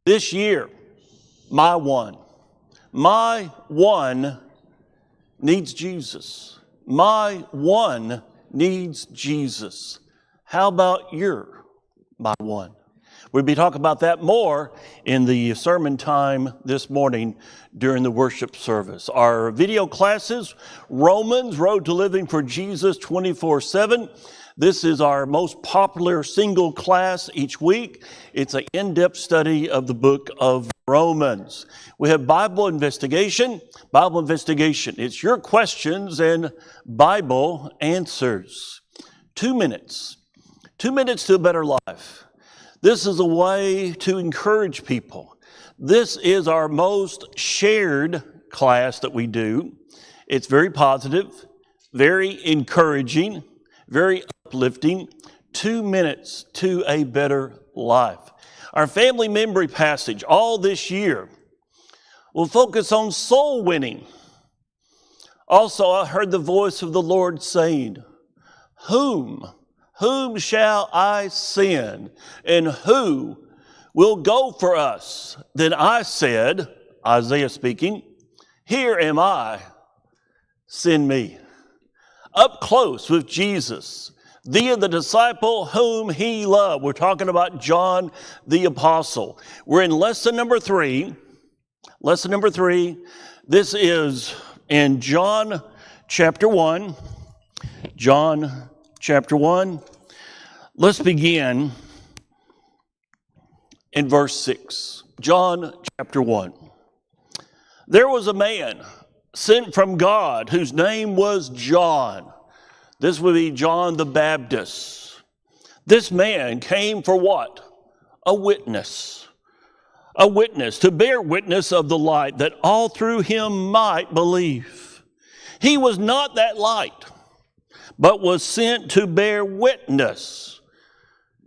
This year, my one needs Jesus. My one needs Jesus. How about your my one? We'll be talking about that more in the sermon time this morning during the worship service. Our video classes, Romans, Road to Living for Jesus 24/7. This is our most popular single class each week. It's an in-depth study of the book of Romans. We have Bible investigation. It's your questions and Bible answers. 2 minutes. 2 minutes to a better life. This is a way to encourage people. This is our most shared class that we do. It's very positive, very encouraging, very uplifting. 2 minutes to a better life. Our family memory passage all this year will focus on soul winning. Also, I heard the voice of the Lord saying, Whom shall I send, and who will go for us? Then I said, Isaiah speaking, Here am I, send me. Up close with Jesus, the disciple whom he loved. We're talking about John the Apostle. We're in lesson number 3. Lesson number 3. This is in John chapter 1. John chapter 1. Let's begin in verse 6. John chapter 1. There was a man sent from God whose name was John. This would be John the Baptist. This man came for what? A witness. A witness, to bear witness of the light, that all through him might believe. He was not that light, but was sent to bear witness.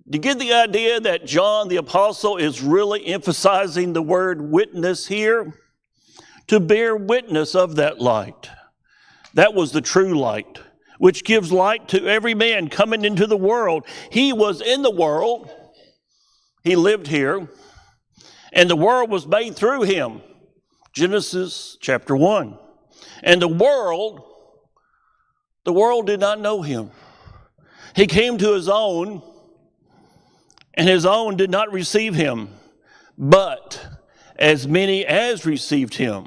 Do you get the idea that John the Apostle is really emphasizing the word witness here? To bear witness of that light. That was the true light, which gives light to every man coming into the world. He was in the world. He lived here. And the world was made through him. Genesis chapter 1. And the world did not know him. He came to his own, and his own did not receive him. But as many as received him,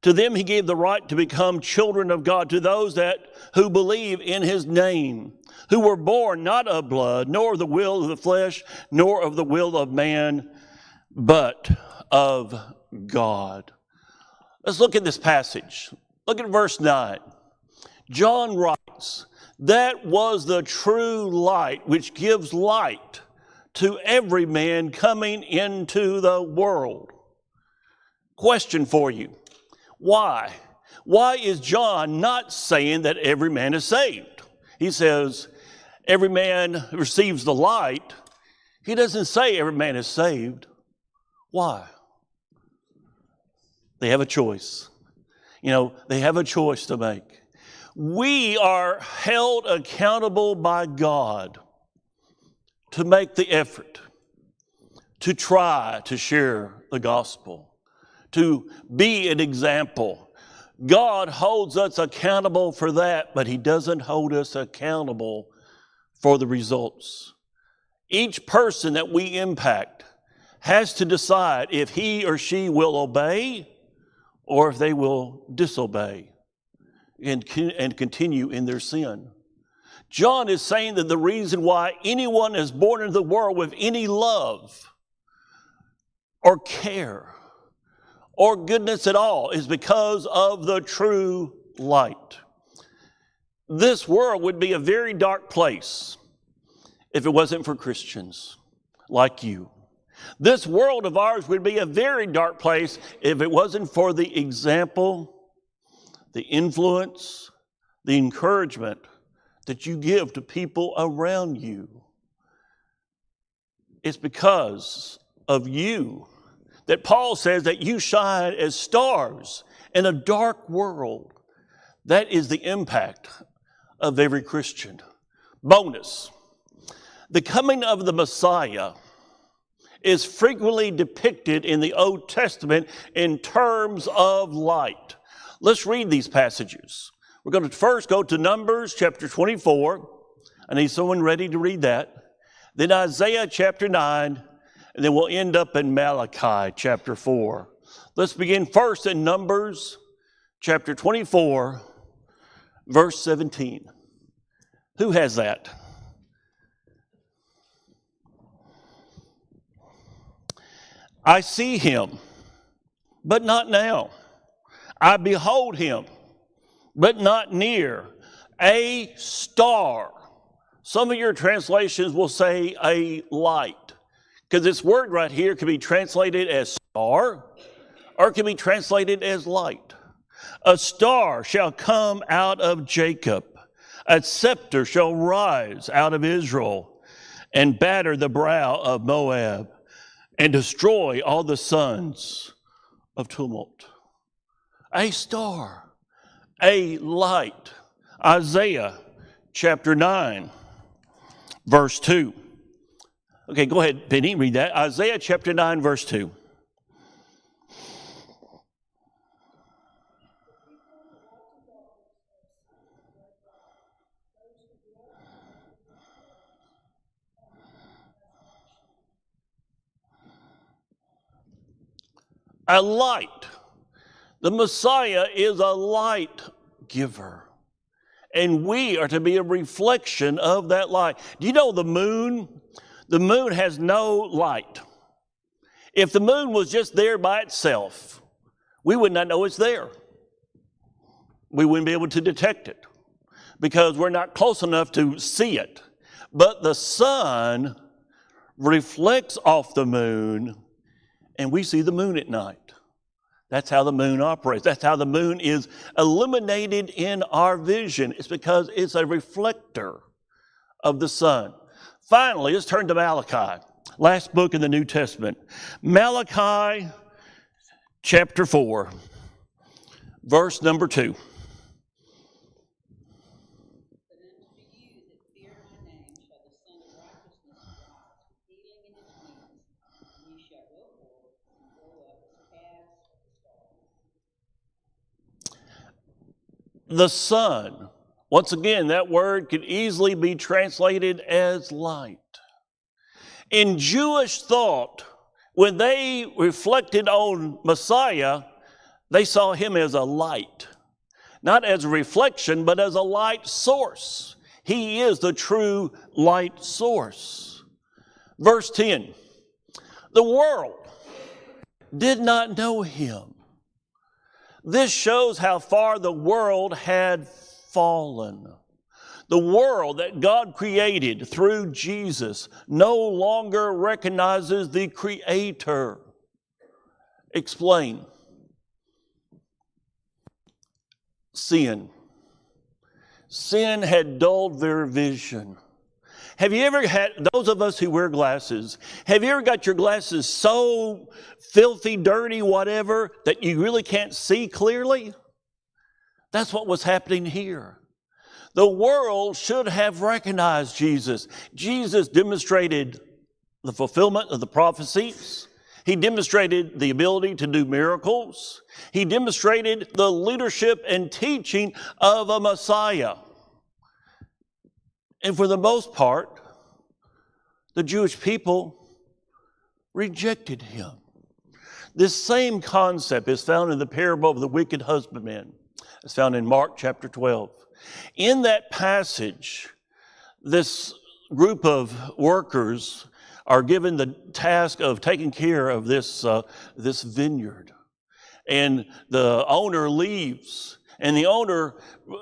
to them he gave the right to become children of God, to those who believe in his name, who were born not of blood, nor of the will of the flesh, nor of the will of man, but of God. Let's look at this passage. Look at verse 9. John writes, that was the true light which gives light to every man coming into the world. Question for you. Why? Why is John not saying that every man is saved? He says every man receives the light. He doesn't say every man is saved. Why? They have a choice. They have a choice to make. We are held accountable by God to make the effort, to try to share the gospel, to be an example. God holds us accountable for that, but he doesn't hold us accountable for the results. Each person that we impact has to decide if he or she will obey or if they will disobey and continue in their sin. John is saying that the reason why anyone is born into the world with any love or care or goodness at all is because of the true light. This world would be a very dark place if it wasn't for Christians like you. This world of ours would be a very dark place if it wasn't for the example, the influence, the encouragement that you give to people around you. It's because of you that Paul says that you shine as stars in a dark world. That is the impact of every Christian. Bonus. The coming of the Messiah is frequently depicted in the Old Testament in terms of light. Let's read these passages. We're going to first go to Numbers chapter 24. I need someone ready to read that. Then Isaiah chapter 9, and then we'll end up in Malachi chapter 4. Let's begin first in Numbers chapter 24, verse 17. Who has that? I see him, but not now. I behold him, but not near. A star. Some of your translations will say a light, because this word right here can be translated as star, or it can be translated as light. A star shall come out of Jacob. A scepter shall rise out of Israel and batter the brow of Moab and destroy all the sons of tumult. A star, a light. Isaiah chapter 9, verse 2. Okay, go ahead, Penny, read that. Isaiah chapter 9, verse 2. A light. The Messiah is a light giver. And we are to be a reflection of that light. Do you know the moon? The moon has no light. If the moon was just there by itself, we would not know it's there. We wouldn't be able to detect it because we're not close enough to see it. But the sun reflects off the moon, and we see the moon at night. That's how the moon operates. That's how the moon is illuminated in our vision. It's because it's a reflector of the sun. Finally, let's turn to Malachi, last book in the New Testament. Malachi chapter 4, verse number 2. The sun. Once again, that word could easily be translated as light. In Jewish thought, when they reflected on Messiah, they saw him as a light. Not as a reflection, but as a light source. He is the true light source. Verse 10. The world did not know him. This shows how far the world had fallen. The world that God created through Jesus no longer recognizes the Creator. Explain. Sin. Sin had dulled their vision. Have you ever had, those of us who wear glasses, have you ever got your glasses so filthy, dirty, whatever, that you really can't see clearly? That's what was happening here. The world should have recognized Jesus. Jesus demonstrated the fulfillment of the prophecies. He demonstrated the ability to do miracles. He demonstrated the leadership and teaching of a Messiah. And for the most part, the Jewish people rejected him. This same concept is found in the parable of the wicked husbandman. It's found in Mark chapter 12. In that passage, this group of workers are given the task of taking care of this vineyard. And the owner leaves. And the owner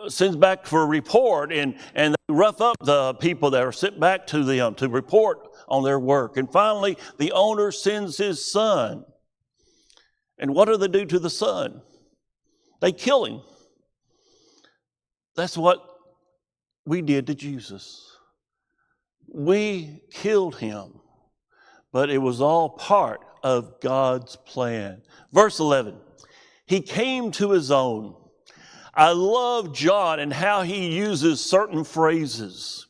sends back for a report, and they rough up the people that are sent back to them to report on their work. And finally, the owner sends his son. And what do they do to the son? They kill him. That's what we did to Jesus. We killed him, but it was all part of God's plan. Verse 11, he came to his own. I love John and how he uses certain phrases.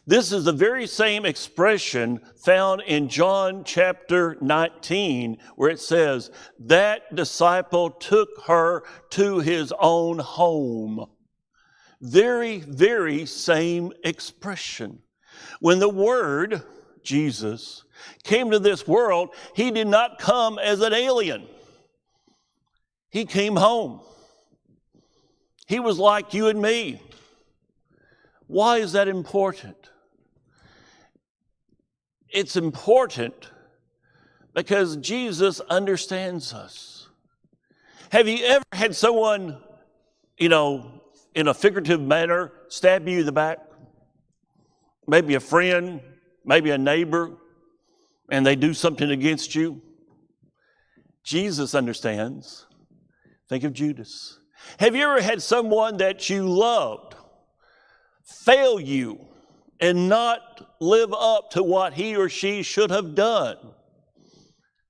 This is the very same expression found in John chapter 19, where it says, that disciple took her to his own home. Very, very same expression. When the Word, Jesus, came to this world, he did not come as an alien. He came home. He was like you and me. Why is that important? It's important because Jesus understands us. Have you ever had someone, in a figurative manner, stab you in the back? Maybe a friend, maybe a neighbor, and they do something against you? Jesus understands. Think of Judas. Have you ever had someone that you loved fail you and not live up to what he or she should have done?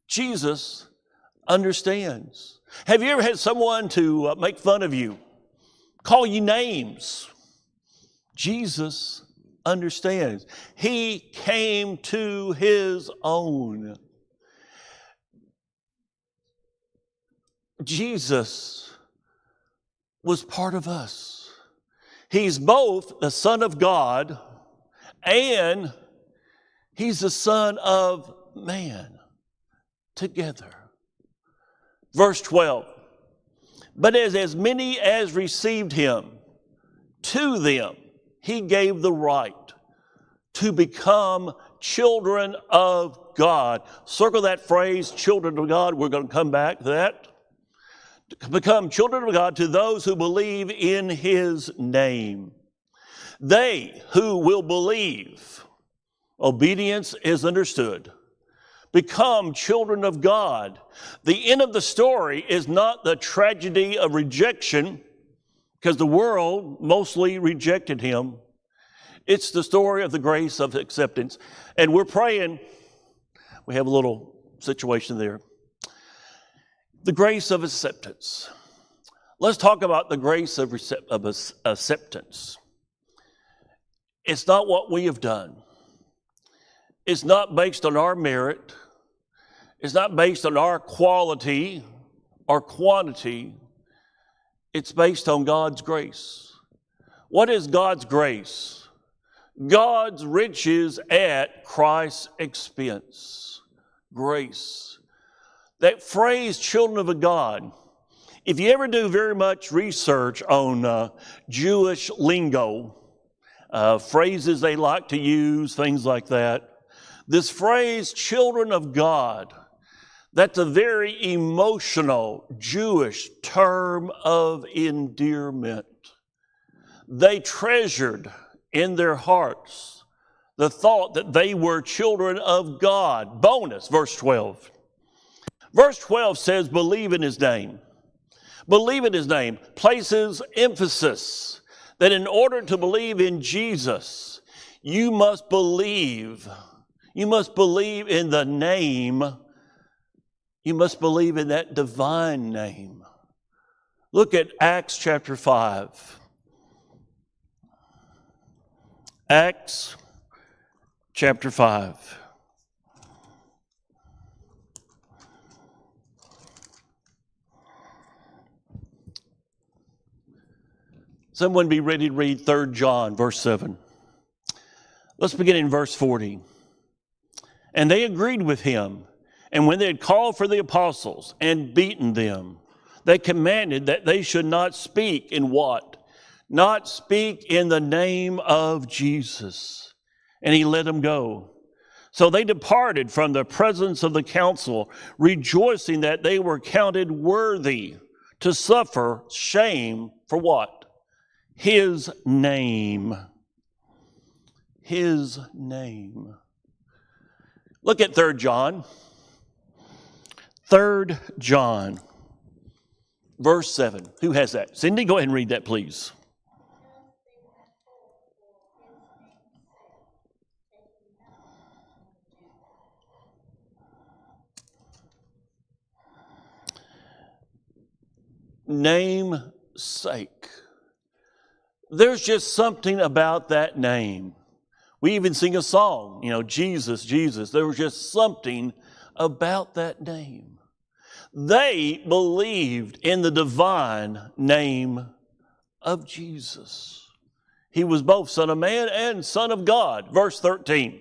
Jesus understands. Have you ever had someone to make fun of you, call you names? Jesus understands. He came to his own. Jesus was part of us. He's both the Son of God and he's the Son of man together. Verse 12, but as many as received him, to them he gave the right to become children of God. Circle that phrase, children of God. We're going to come back to that. To become children of God to those who believe in his name. They who will believe, obedience is understood, become children of God. The end of the story is not the tragedy of rejection, because the world mostly rejected him. It's the story of the grace of acceptance. And we're praying, we have a little situation there. The grace of acceptance. Let's talk about the grace of acceptance. It's not what we have done. It's not based on our merit. It's not based on our quality or quantity. It's based on God's grace. What is God's grace? God's riches at Christ's expense. Grace. That phrase, children of God, if you ever do very much research on Jewish lingo, phrases they like to use, things like that, this phrase, children of God, that's a very emotional Jewish term of endearment. They treasured in their hearts the thought that they were children of God. Bonus, verse 12. Verse 12 says, believe in his name. Believe in his name places emphasis that in order to believe in Jesus, you must believe. You must believe in the name. You must believe in that divine name. Look at Acts chapter 5. Acts chapter 5. Someone be ready to read 3 John, verse 7. Let's begin in verse 40. And they agreed with him. And when they had called for the apostles and beaten them, they commanded that they should not speak in what? Not speak in the name of Jesus. And he let them go. So they departed from the presence of the council, rejoicing that they were counted worthy to suffer shame for what? His name. His name. Look at 3 John. 3 John, verse 7. Who has that? Cindy, go ahead and read that, please. Namesake. There's just something about that name. We even sing a song, Jesus, Jesus. There was just something about that name. They believed in the divine name of Jesus. He was both Son of Man and Son of God. Verse 13,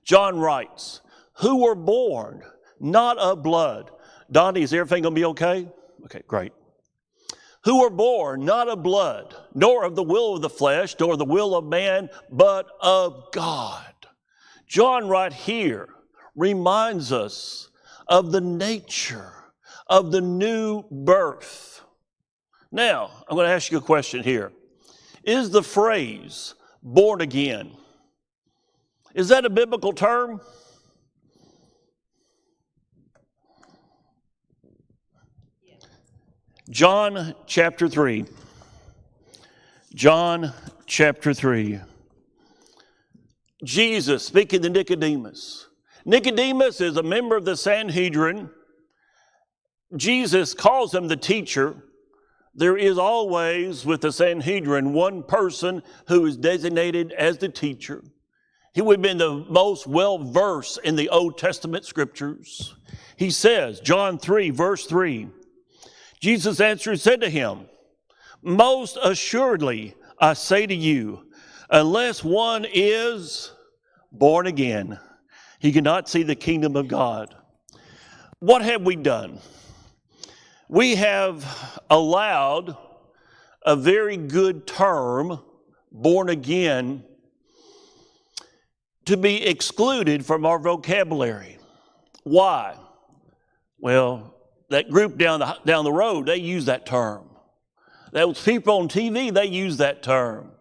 John writes, who were born not of blood. Donnie, is everything going to be okay? Okay, great. Who were born not of blood, nor of the will of the flesh, nor the will of man, but of God. John right here reminds us of the nature of the new birth. Now, I'm going to ask you a question here. Is the phrase born again, is that a biblical term? John chapter 3. John chapter 3. Jesus speaking to Nicodemus. Nicodemus is a member of the Sanhedrin. Jesus calls him the teacher. There is always with the Sanhedrin one person who is designated as the teacher. He would have been the most well-versed in the Old Testament scriptures. He says, John 3, verse 3, Jesus answered and said to him, most assuredly I say to you, unless one is born again, he cannot see the kingdom of God. What have we done? We have allowed a very good term, born again, to be excluded from our vocabulary. Why? Well, that group down the road, they use that term. Those people on TV, they use that term.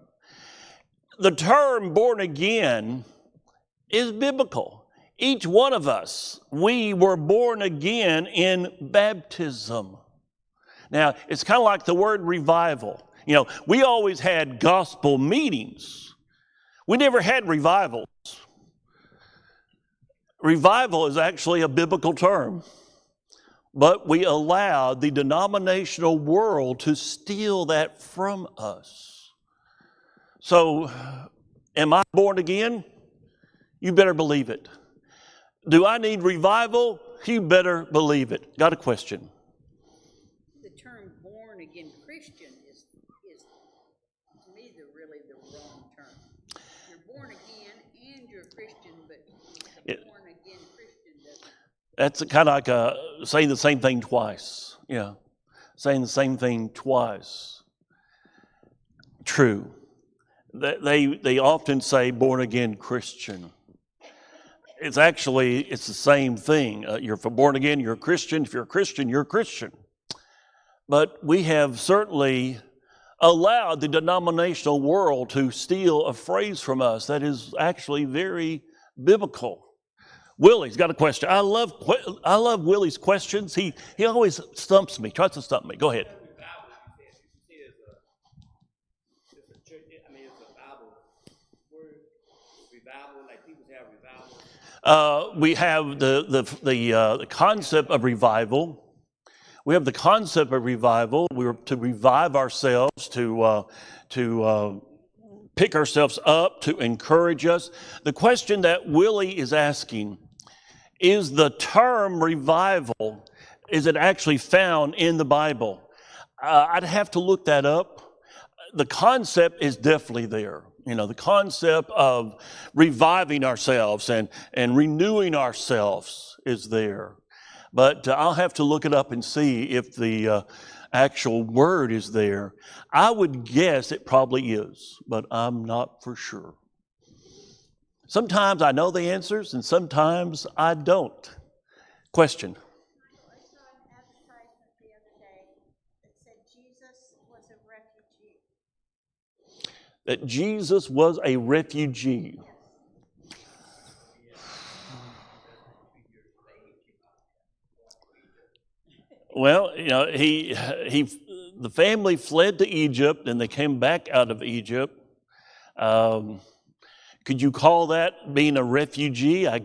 The term born again is biblical. Each one of us, we were born again in baptism. Now, it's kind of like the word revival. We always had gospel meetings. We never had revivals. Revival is actually a biblical term. But we allowed the denominational world to steal that from us. So, am I born again? You better believe it. Do I need revival? You better believe it. Got a question? The term born again Christian is to me really the wrong term. You're born again and you're a Christian, but born again Christian doesn't. That's kind of like saying the same thing twice. Yeah, saying the same thing twice. True. They often say born again Christian. It's the same thing. You're born again, you're a Christian. If you're a Christian, you're a Christian. But we have certainly allowed the denominational world to steal a phrase from us that is actually very biblical. Willie's got a question. I love Willie's questions. He always stumps me, tries to stump me. Go ahead. We have the concept of revival. We have the concept of revival. We're to revive ourselves, to pick ourselves up, to encourage us. The question that Willie is asking is the term revival, is it actually found in the Bible? I'd have to look that up. The concept is definitely there. The concept of reviving ourselves and renewing ourselves is there. But I'll have to look it up and see if the actual word is there. I would guess it probably is, but I'm not for sure. Sometimes I know the answers and sometimes I don't. Question. I saw an advertisement the other day that said Jesus was a refugee. That Jesus was a refugee. Well, the family fled to Egypt and they came back out of Egypt. Could you call that being a refugee? I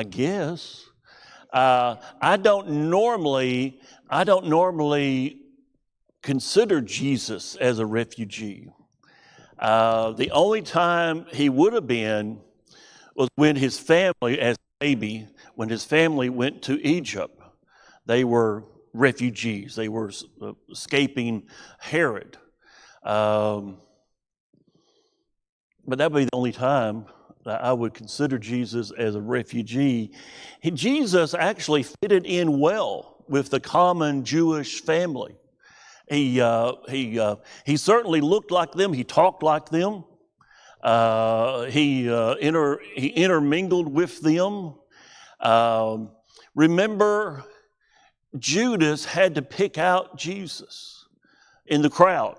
guess. I don't normally consider Jesus as a refugee. The only time he would have been was when his family, as a baby, when his family went to Egypt. They were refugees. They were escaping Herod. But that would be the only time that I would consider Jesus as a refugee. Jesus actually fitted in well with the common Jewish family. He certainly looked like them. He talked like them. He intermingled with them. Remember, Judas had to pick out Jesus in the crowd.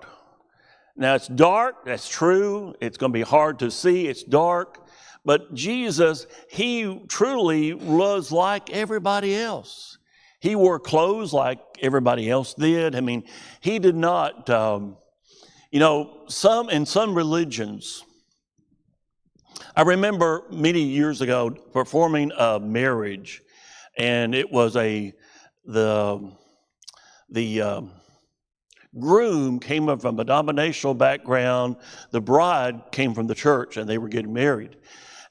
Now, it's dark, that's true. It's going to be hard to see, it's dark. But Jesus, he truly was like everybody else. He wore clothes like everybody else did. I mean, he did not, in some religions, I remember many years ago performing a marriage, and it was the groom came from a denominational background. The bride came from the church, and they were getting married.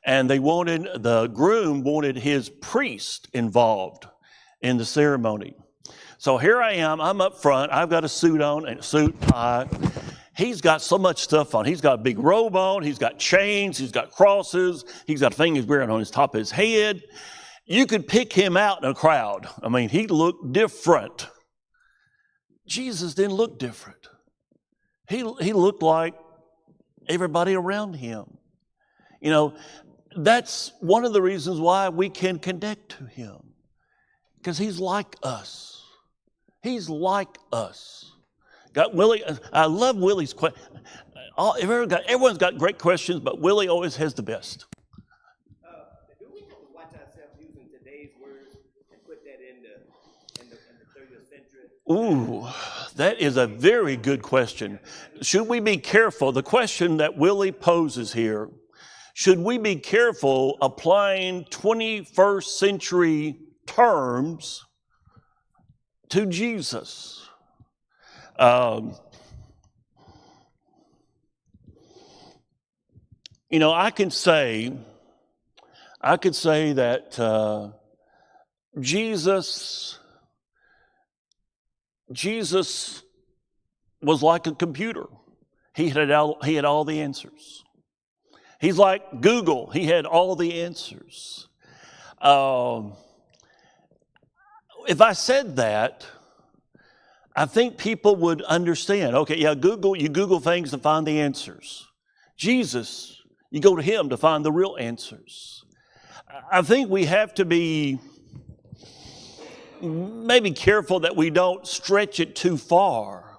And the groom wanted his priest involved in the ceremony. So here I am, I'm up front, I've got a suit on, and a suit, tie. He's got so much stuff on. He's got a big robe on, he's got chains, he's got crosses, he's got a thing he's wearing on his top of his head. You could pick him out in a crowd. I mean, he looked different. Jesus didn't look different. He looked like everybody around him. That's one of the reasons why we can connect to him, because he's like us. He's like us. Got Willie. I love Willie's question. Everyone's got great questions, but Willie always has the best. Do we have to watch ourselves using today's words and put that in the 30th century? Ooh, that is a very good question. Should we be careful? The question that Willie poses here, should we be careful applying 21st century terms to Jesus? I could say that Jesus was like a computer. He had all the answers. He's like Google. He had all the answers. If I said that, I think people would understand. Okay, yeah, you Google things to find the answers. Jesus, you go to him to find the real answers. I think we have to be maybe careful that we don't stretch it too far,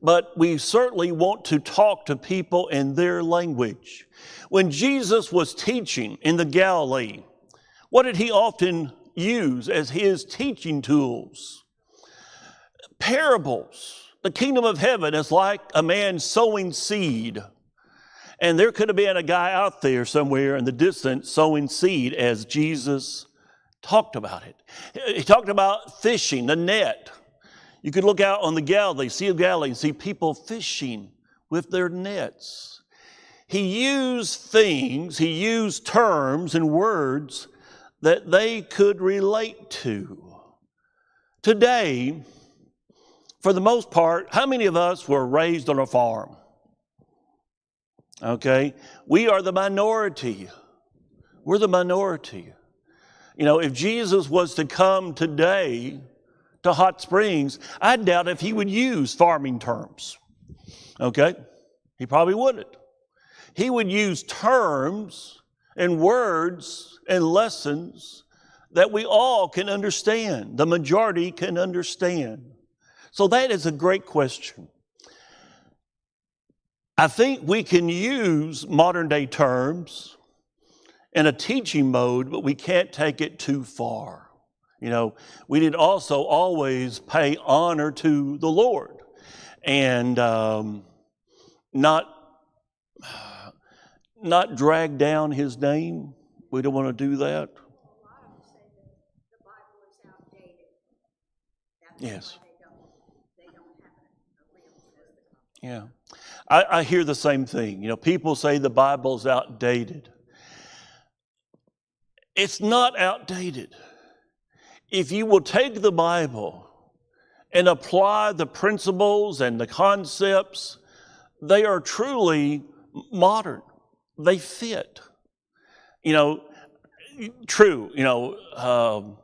but we certainly want to talk to people in their language. When Jesus was teaching in the Galilee, what did he often use as his teaching tools? Parables. The kingdom of heaven is like a man sowing seed. And there could have been a guy out there somewhere in the distance sowing seed as Jesus talked about it. He talked about fishing, the net. You could look out on the Sea of Galilee, and see people fishing with their nets. He used terms and words that they could relate to. Today, for the most part, how many of us were raised on a farm? Okay, we are the minority. We're the minority. If Jesus was to come today to Hot Springs, I doubt if he would use farming terms. Okay, he probably wouldn't. He would use terms and words and lessons that we all can understand, the majority can understand. So that is a great question. I think we can use modern day terms in a teaching mode, but we can't take it too far. We need also always pay honor to the Lord and not drag down his name. We don't want to do that. A lot of them say that the Bible is outdated. That's Yes. why they don't have a real physical. Yeah. I hear the same thing. You know, people say the Bible's outdated. It's not outdated. If you will take the Bible and apply the principles and the concepts, they are truly modern. They fit. You know, true, you know,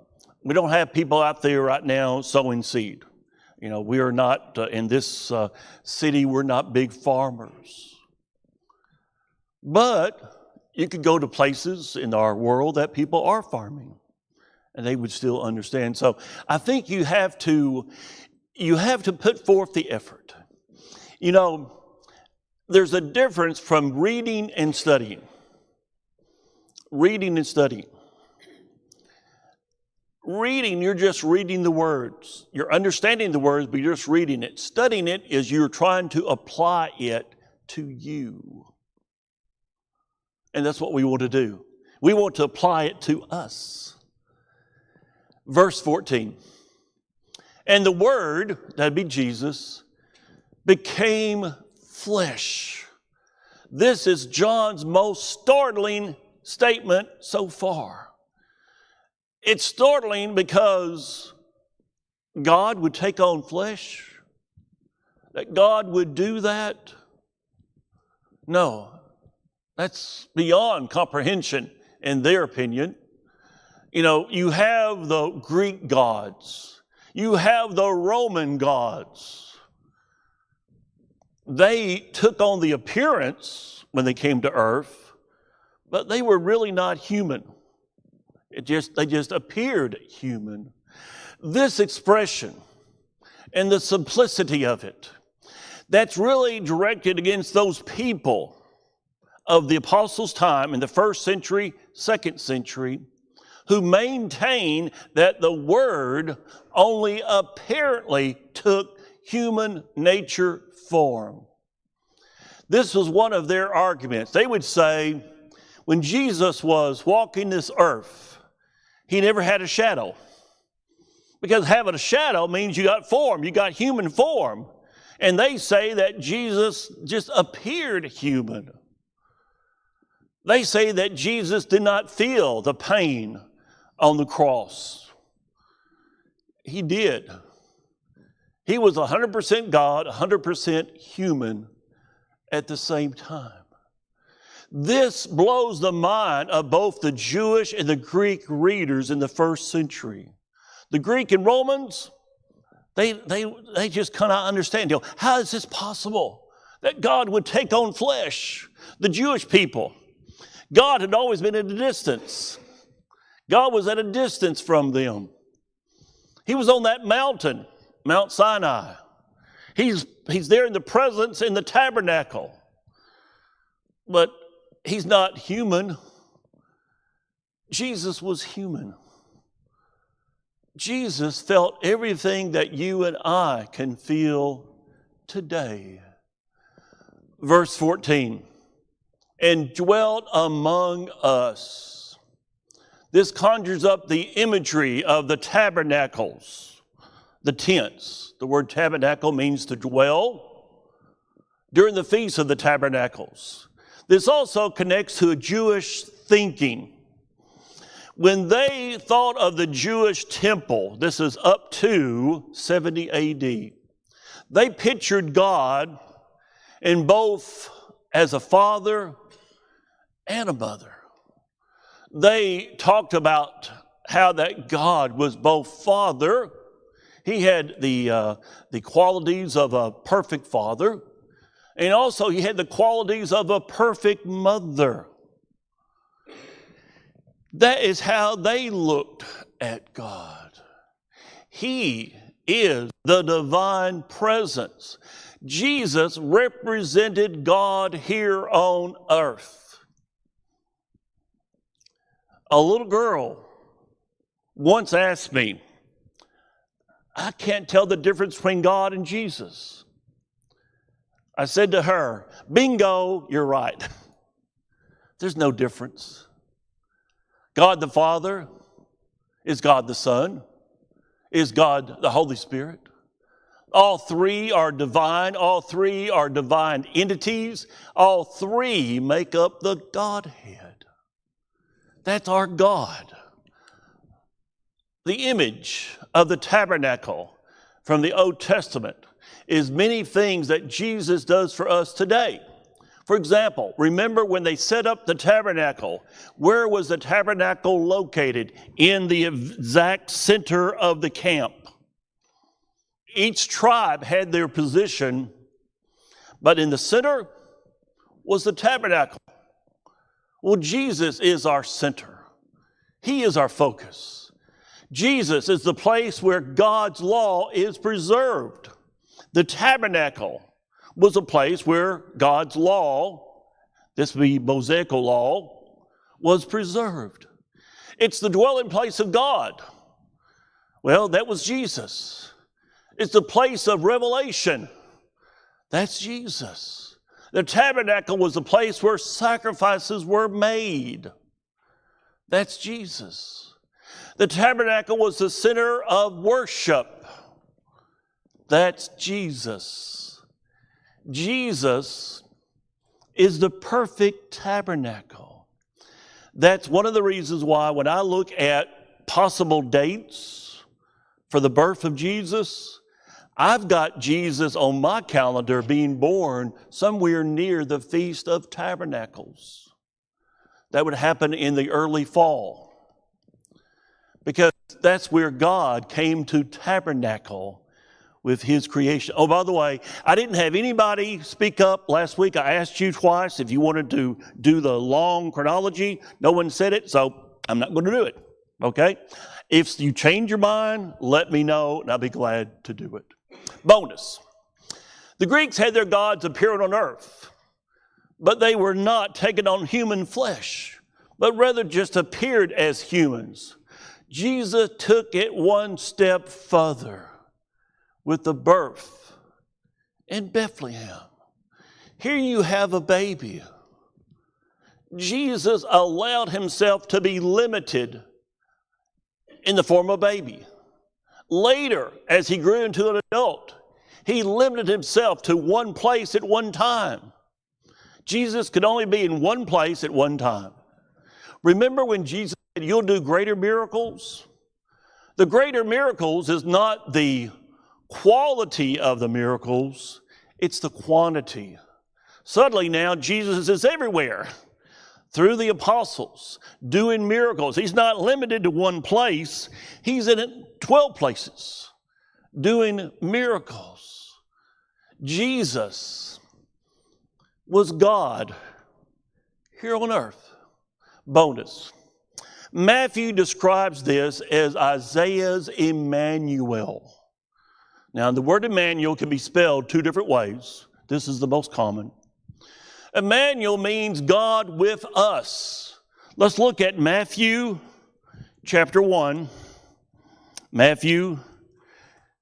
we don't have people out there right now sowing seed. You know, we are not, in this city, we're not big farmers. But you could go to places in our world that people are farming, and they would still understand. So I think you have to put forth the effort. You know, there's a difference from reading and studying. Reading and studying. Reading, you're just reading the words. You're understanding the words, but you're just reading it. Studying it is you're trying to apply it to you. And that's what we want to do. We want to apply it to us. Verse 14. And the Word, that'd be Jesus, became flesh. This is John's most startling statement so far. It's startling because God would take on flesh, that God would do that. No, that's beyond comprehension in their opinion. You know, you have the Greek gods, you have the Roman gods. They took on the appearance when they came to earth, but they were really not human. They just appeared human. This expression and the simplicity of it, that's really directed against those people of the apostles' time in the 1st century, 2nd century, who maintain that the Word only apparently took human nature form. This was one of their arguments. They would say, when Jesus was walking this earth, he never had a shadow. Because having a shadow means you got form, you got human form. And they say that Jesus just appeared human. They say that Jesus did not feel the pain on the cross. He did. He was 100% God, 100% human at the same time. This blows the mind of both the Jewish and the Greek readers in the 1st century. The Greek and Romans, they just cannot understand. You know, how is this possible that God would take on flesh? The Jewish people, God had always been at a distance. God was at a distance from them. He was on that mountain, Mount Sinai. He's there in the presence in the tabernacle. But he's not human. Jesus was human. Jesus felt everything that you and I can feel today. Verse 14, and dwelt among us. This conjures up the imagery of the tabernacles, the tents. The word tabernacle means to dwell during the Feast of the Tabernacles. This also connects to a Jewish thinking. When they thought of the Jewish temple, this is up to 70 AD, they pictured God in both as a father and a mother. They talked about how that God was both father. He had the qualities of a perfect father, and also he had the qualities of a perfect mother. That is how they looked at God. He is the divine presence. Jesus represented God here on earth. A little girl once asked me, I can't tell the difference between God and Jesus. I said to her, bingo, you're right. There's no difference. God the Father is God the Son, is God the Holy Spirit. All three are divine. All three are divine entities. All three make up the Godhead. That's our God. The image of the tabernacle from the Old Testament is many things that Jesus does for us today. For example, remember when they set up the tabernacle, where was the tabernacle located? In the exact center of the camp. Each tribe had their position, but in the center was the tabernacle. Well, Jesus is our center. He is our focus. Jesus is the place where God's law is preserved. The tabernacle was a place where God's law, this would be Mosaical law, was preserved. It's the dwelling place of God. Well, that was Jesus. It's the place of revelation. That's Jesus. The tabernacle was a place where sacrifices were made. That's Jesus. The tabernacle was the center of worship. That's Jesus. Jesus is the perfect tabernacle. That's one of the reasons why when I look at possible dates for the birth of Jesus, I've got Jesus on my calendar being born somewhere near the Feast of Tabernacles. That would happen in the early fall, because that's where God came to tabernacle with his creation. Oh, by the way, I didn't have anybody speak up last week. I asked you twice if you wanted to do the long chronology. No one said it, so I'm not going to do it, okay? If you change your mind, let me know, and I'll be glad to do it. Bonus. The Greeks had their gods appearing on earth, but they were not taking on human flesh, but rather just appeared as humans. Jesus took it one step further with the birth in Bethlehem. Here you have a baby. Jesus allowed himself to be limited in the form of a baby. Later, as he grew into an adult, he limited himself to one place at one time. Jesus could only be in one place at one time. Remember when Jesus said, "You'll do greater miracles"? The greater miracles is not the quality of the miracles, it's the quantity. Suddenly now Jesus is everywhere through the apostles doing miracles. He's not limited to one place. He's in 12 places doing miracles. Jesus was God here on earth. Bonus. Matthew describes this as Isaiah's Emmanuel. Now, the word Emmanuel can be spelled two different ways. This is the most common. Emmanuel means God with us. Let's look at Matthew chapter 1. Matthew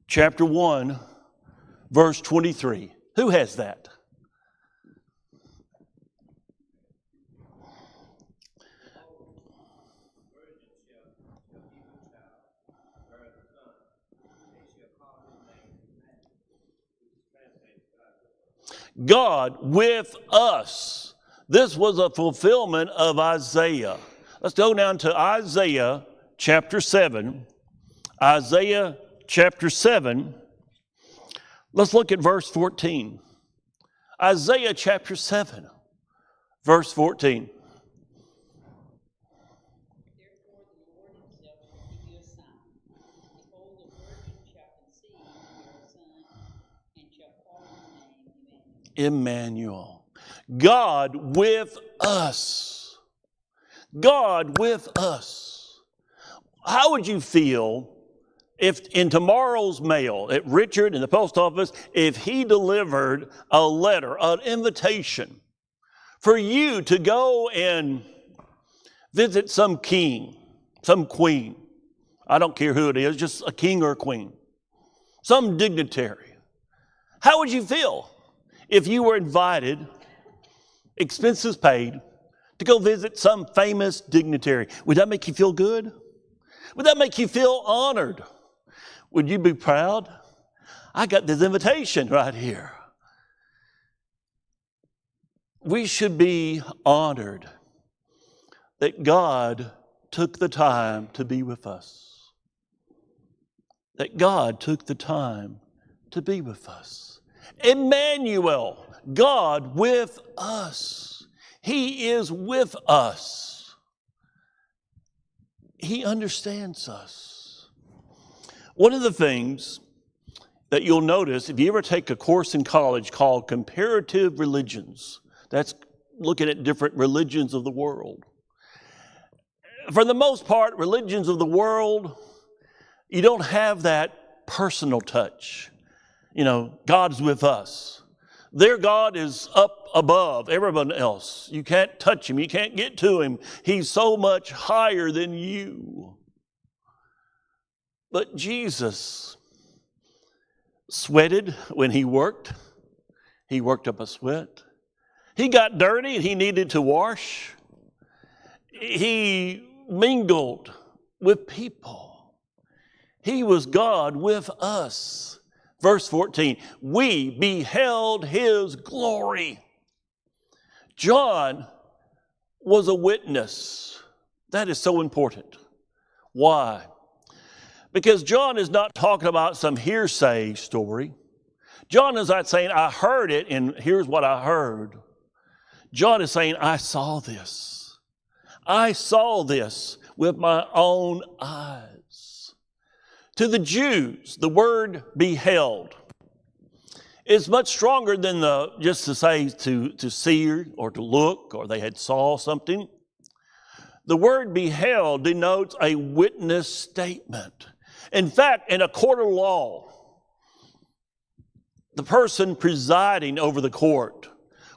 chapter 1, verse 23. Who has that? God with us. This was a fulfillment of Isaiah. Let's go down to Isaiah chapter 7. Isaiah chapter 7. Let's look at verse 14. Isaiah chapter 7, verse 14. Therefore the Lord himself shall give you a sign. Behold, a virgin shall conceive and bear a son, and shall call his name Emmanuel. Emmanuel. God with us. God with us. How would you feel if in tomorrow's mail at Richard in the post office, if he delivered a letter, an invitation for you to go and visit some king, some queen? I don't care who it is, just a king or a queen, some dignitary. How would you feel if you were invited, expenses paid, to go visit some famous dignitary? Would that make you feel good? Would that make you feel honored? Would you be proud? I got this invitation right here. We should be honored that God took the time to be with us. That God took the time to be with us. Emmanuel, God with us. He is with us. He understands us. One of the things that you'll notice, if you ever take a course in college called Comparative Religions, that's looking at different religions of the world. For the most part, religions of the world, you don't have that personal touch. You know, God's with us. Their God is up above everyone else. You can't touch him. You can't get to him. He's so much higher than you. But Jesus sweated when he worked. He worked up a sweat. He got dirty and he needed to wash. He mingled with people. He was God with us. Verse 14, we beheld his glory. John was a witness. That is so important. Why? Because John is not talking about some hearsay story. John is not saying, I heard it and here's what I heard. John is saying, I saw this. I saw this with my own eyes. To the Jews, the word beheld is much stronger than just to say to see or to look, or they had saw something. The word beheld denotes a witness statement. In fact, in a court of law, the person presiding over the court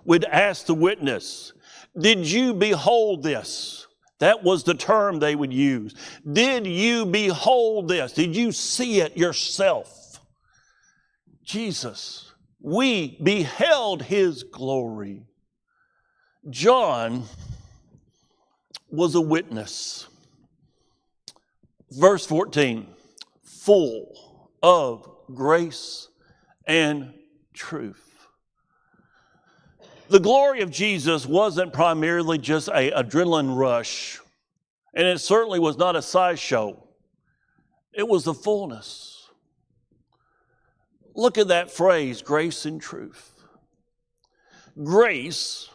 would ask the witness, did you behold this? That was the term they would use. Did you behold this? Did you see it yourself? Jesus, we beheld his glory. John was a witness. Verse 14, full of grace and truth. The glory of Jesus wasn't primarily just an adrenaline rush, and it certainly was not a sideshow. It was the fullness. Look at that phrase, grace and truth. Grace,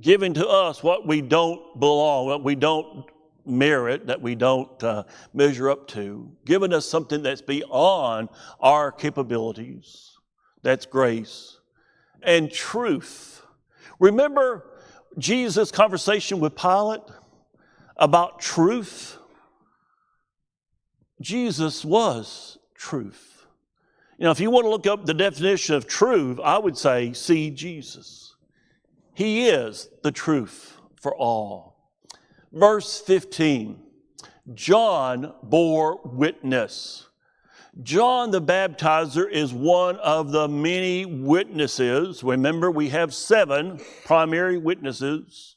giving to us what we don't belong, what we don't merit, that we don't measure up to, giving us something that's beyond our capabilities. That's grace. And truth. Remember Jesus' conversation with Pilate about truth? Jesus was truth. You know, if you want to look up the definition of truth, I would say, see Jesus. He is the truth for all. Verse 15, John bore witness. John the Baptizer is one of the many witnesses. Remember, we have 7 primary witnesses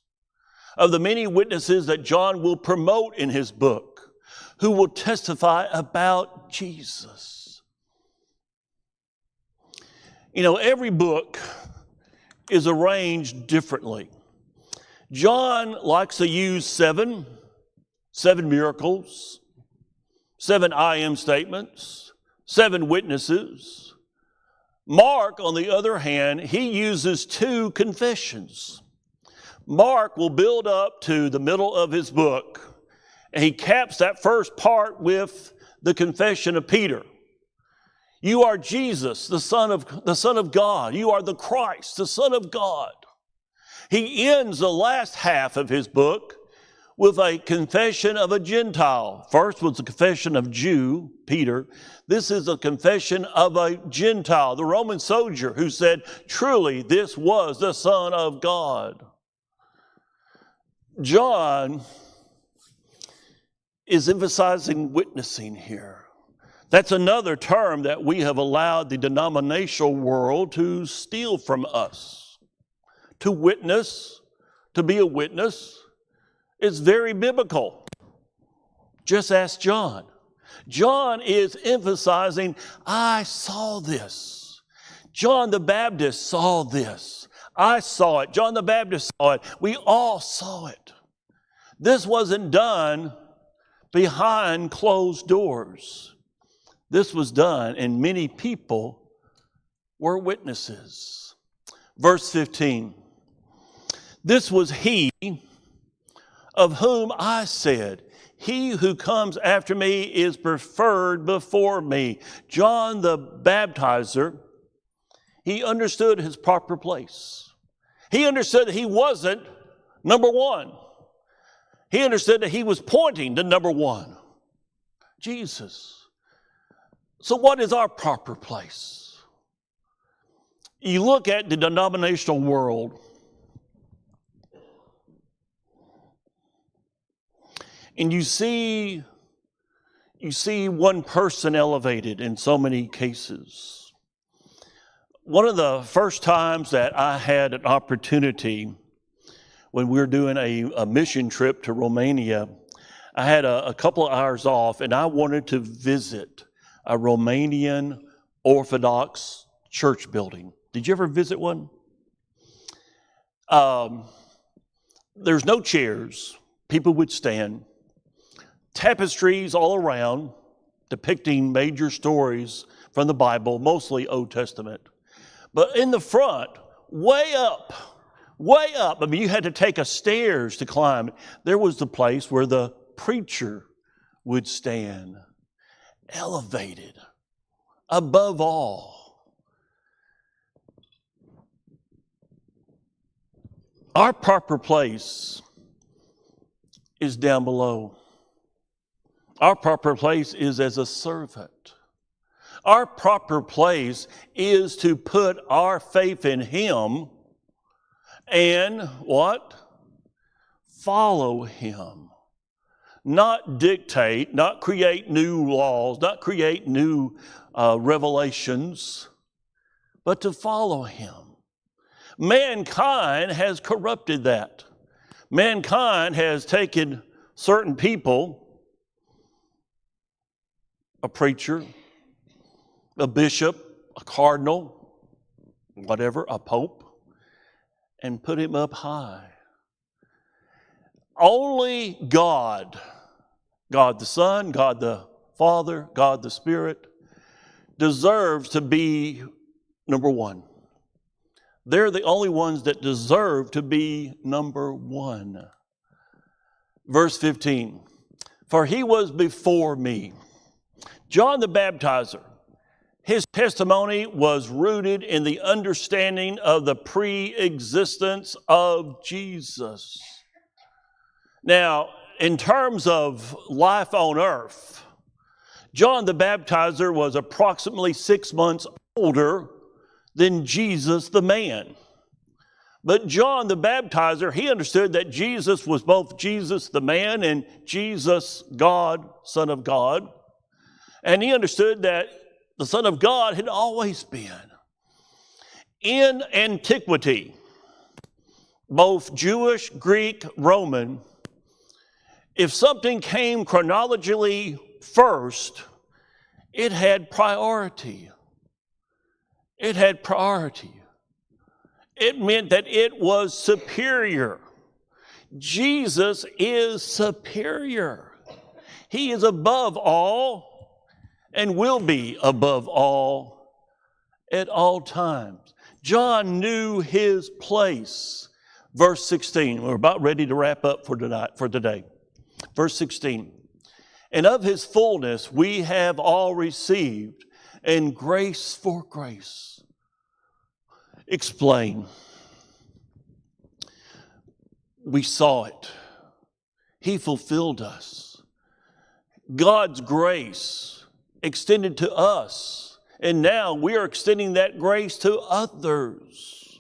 of the many witnesses that John will promote in his book, who will testify about Jesus. You know, every book is arranged differently. John likes to use 7 miracles, 7 I am statements, 7 witnesses. Mark, on the other hand, he uses 2 confessions. Mark will build up to the middle of his book, and he caps that first part with the confession of Peter. You are Jesus, the Son of God. You are the Christ, the Son of God. He ends the last half of his book with a confession of a Gentile. First was the confession of Jew, Peter. This is a confession of a Gentile, the Roman soldier, who said, truly, this was the Son of God. John is emphasizing witnessing here. That's another term that we have allowed the denominational world to steal from us. To witness, to be a witness, is very biblical. Just ask John. John is emphasizing, I saw this. John the Baptist saw this. I saw it. John the Baptist saw it. We all saw it. This wasn't done behind closed doors. This was done, and many people were witnesses. Verse 15. This was he of whom I said, he who comes after me is preferred before me. John the Baptizer, he understood his proper place. He understood that he wasn't number one. He understood that he was pointing to number one, Jesus. So what is our proper place? You look at the denominational world, and you see one person elevated in so many cases. One of the first times that I had an opportunity when we were doing a mission trip to Romania, I had a couple of hours off, and I wanted to visit a Romanian Orthodox church building. Did you ever visit one? There's no chairs. People would stand. Tapestries all around depicting major stories from the Bible, mostly Old Testament. But in the front, way up, I mean, you had to take a stairs to climb. There was the place where the preacher would stand, elevated above all. Our proper place is down below. Our proper place is as a servant. Our proper place is to put our faith in Him and what? Follow Him. Not dictate, not create new laws, not create new revelations, but to follow Him. Mankind has corrupted that. Mankind has taken certain people, a preacher, a bishop, a cardinal, whatever, a pope, and put him up high. Only God, God the Son, God the Father, God the Spirit, deserves to be number one. They're the only ones that deserve to be number one. Verse 15, for he was before me. John the Baptizer, his testimony was rooted in the understanding of the pre-existence of Jesus. Now, in terms of life on earth, John the Baptizer was approximately 6 months older than Jesus the man. But John the Baptizer, he understood that Jesus was both Jesus the man and Jesus God, Son of God. And he understood that the Son of God had always been. In antiquity, both Jewish, Greek, Roman, if something came chronologically first, it had priority. It had priority. It meant that it was superior. Jesus is superior. He is above all and will be above all at all times. John knew his place. Verse 16, we're about ready to wrap up for today. Verse 16, and of his fullness we have all received, and grace for grace. Explain. We saw it. He fulfilled us. God's grace extended to us, and now we are extending that grace to others.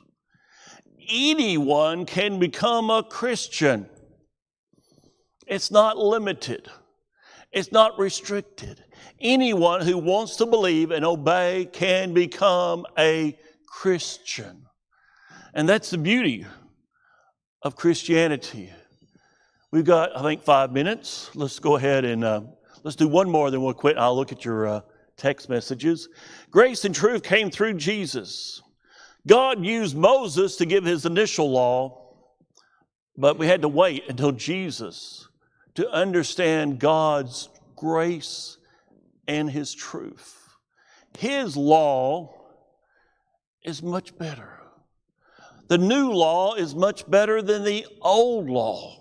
Anyone can become a Christian. It's not limited. It's not restricted. Anyone who wants to believe and obey can become a Christian. And that's the beauty of Christianity. We've got, I think, 5 minutes. Let's go ahead and Let's do one more, then we'll quit. I'll look at your text messages. Grace and truth came through Jesus. God used Moses to give his initial law, but we had to wait until Jesus to understand God's grace and his truth. His law is much better. The new law is much better than the old law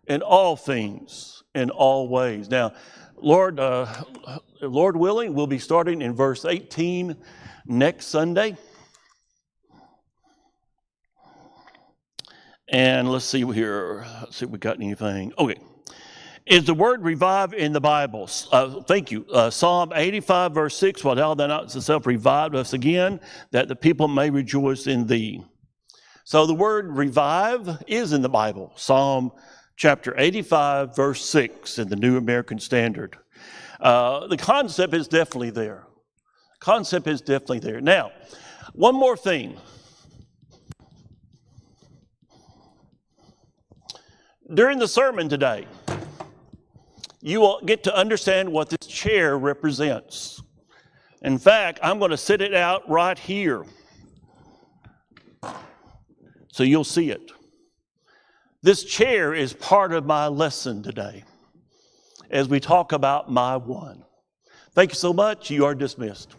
in all things, in all ways. Now, Lord willing, we'll be starting in verse 18 next Sunday. And let's see here. Let's see if we got anything. Okay. Is the word revive in the Bible? Thank you. Psalm 85, verse 6, while thou not thyself revive us again, that the people may rejoice in thee. So the word revive is in the Bible. Psalm chapter 85, verse 6 in the New American Standard. The concept is definitely there. Concept is definitely there. Now, one more thing. During the sermon today, you will get to understand what this chair represents. In fact, I'm going to sit it out right here so you'll see it. This chair is part of my lesson today as we talk about my one. Thank you so much. You are dismissed.